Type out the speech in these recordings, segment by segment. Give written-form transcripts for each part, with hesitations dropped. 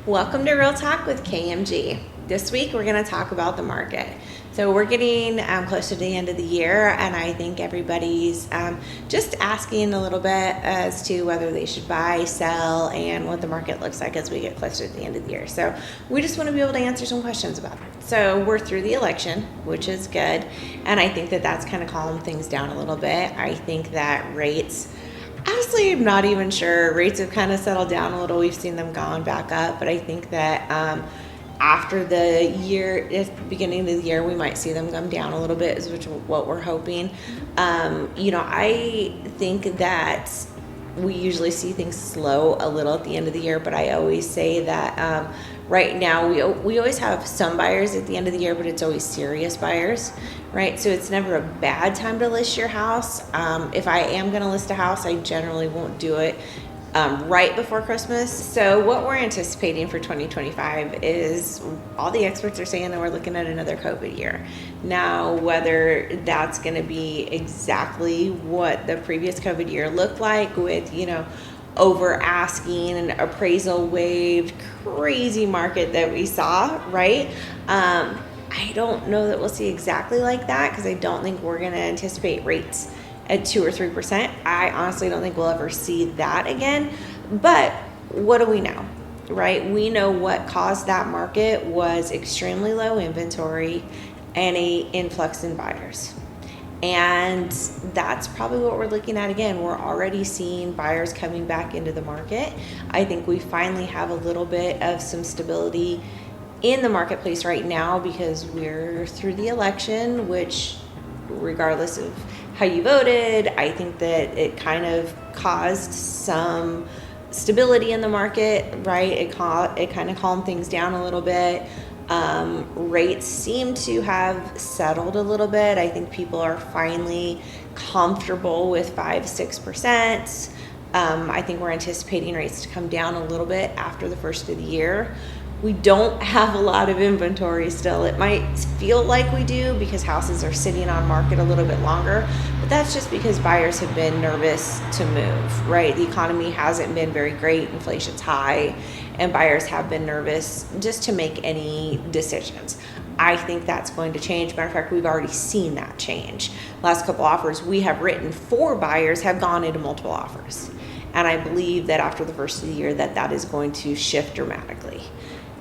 Welcome to Real Talk with KMG. This week we're going to talk about the market. So we're getting close to the end of the year, and I think everybody's just asking a little bit as to whether they should buy, sell, and what the market looks like as we get closer to the end of the year. So we just want to be able to answer some questions about it. So we're through the election, which is good, and I think that that's kind of calmed things down a little bit. I think that rates, honestly, I'm not even sure. Rates have kind of settled down a little. We've seen them gone back up, but I think that after the year, at the beginning of the year, we might see them come down a little bit, is what we're hoping. I think that we usually see things slow a little at the end of the year, but I always say that right now we always have some buyers at the end of the year, but it's always serious buyers, right? So it's never a bad time to list your house. If I am going to list a house, I generally won't do it right before Christmas. So what we're anticipating for 2025 is all the experts are saying that we're looking at another COVID year. Now, whether that's going to be exactly what the previous COVID year looked like with, over asking and appraisal waived, crazy market that we saw, right? I don't know that we'll see exactly like that, because I don't think we're going to anticipate rates at 2 or 3%. I honestly don't think we'll ever see that again. But what do we know, right? We know what caused that market was extremely low inventory and a influx in buyers. And that's probably what we're looking at again. We're already seeing buyers coming back into the market. I think we finally have a little bit of some stability in the marketplace right now because we're through the election, which, regardless of how you voted, I think that it kind of caused some stability in the market, right? It kind of calmed things down a little bit. Rates seem to have settled a little bit. I think people are finally comfortable with 5-6%. I think we're anticipating rates to come down a little bit after the first of the year. We don't have a lot of inventory still. It might feel like we do because houses are sitting on market a little bit longer, but that's just because buyers have been nervous to move, right? The economy hasn't been very great, inflation's high, and buyers have been nervous just to make any decisions. I think that's going to change. Matter of fact, we've already seen that change. Last couple offers we have written for buyers have gone into multiple offers. And I believe that after the first of the year that is going to shift dramatically.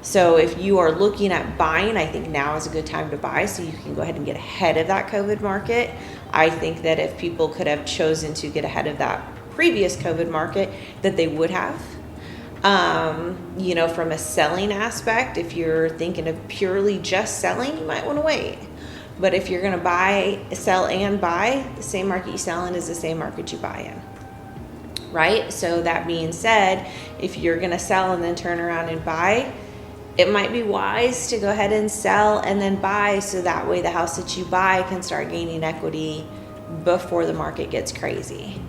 So if you are looking at buying, I think now is a good time to buy so you can go ahead and get ahead of that COVID market. I think that if people could have chosen to get ahead of that previous COVID market, that they would have. From a selling aspect, if you're thinking of purely just selling, you might want to wait. But if you're going to sell and buy, the same market you sell in is the same market you buy in, right? So that being said, if you're going to sell and then turn around and buy, it might be wise to go ahead and sell and then buy, so that way the house that you buy can start gaining equity before the market gets crazy.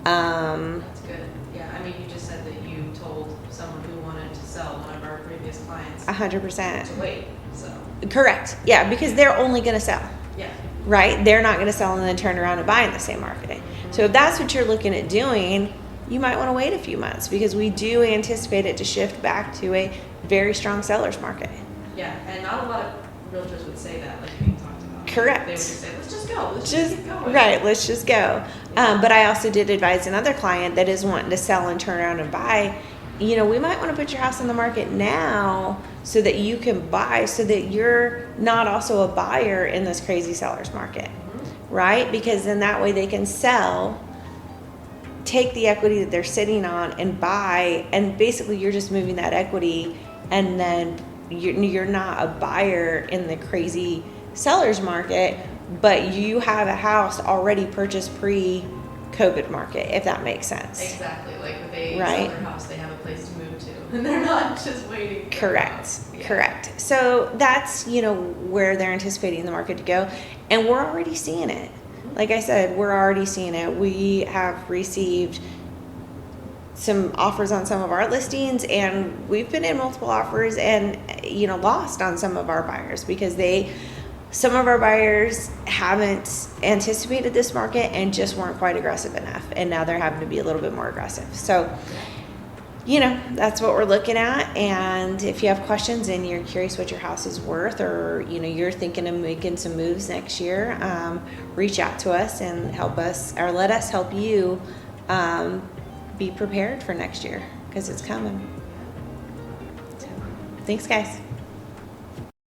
That's good. Yeah, I mean, you just said that you told someone who wanted to sell, one of our previous clients, 100%. to wait. So Correct. Yeah, because they're only going to sell. Yeah. Right? They're not going to sell and then turn around and buy in the same market. Mm-hmm. So if that's what you're looking at doing, you might want to wait a few months, because we do anticipate it to shift back to a very strong seller's market. Yeah, and not a lot of realtors would say that, like we talked about. Correct. They would just say, let's just go. Let's just keep going. Right, let's just go. But I also did advise another client that is wanting to sell and turn around and buy. We might want to put your house on the market now so that you can buy, so that you're not also a buyer in this crazy seller's market, right? Because then that way they can sell, take the equity that they're sitting on and buy, and basically you're just moving that equity, and then you're not a buyer in the crazy seller's market, but you have a house already purchased pre-COVID market, if that makes sense. Exactly. Like if they sell their house, they have a place to move to, and they're not just waiting. Correct. So that's, where they're anticipating the market to go, and we're already seeing it. Like I said, we're already seeing it. We have received some offers on some of our listings, and we've been in multiple offers and, lost on some of our buyers because some of our buyers haven't anticipated this market and just weren't quite aggressive enough. And now they're having to be a little bit more aggressive. So that's what we're looking at. And if you have questions and you're curious what your house is worth, or, you're thinking of making some moves next year, reach out to us and help us, or let us help you be prepared for next year, because it's coming. So, thanks, guys.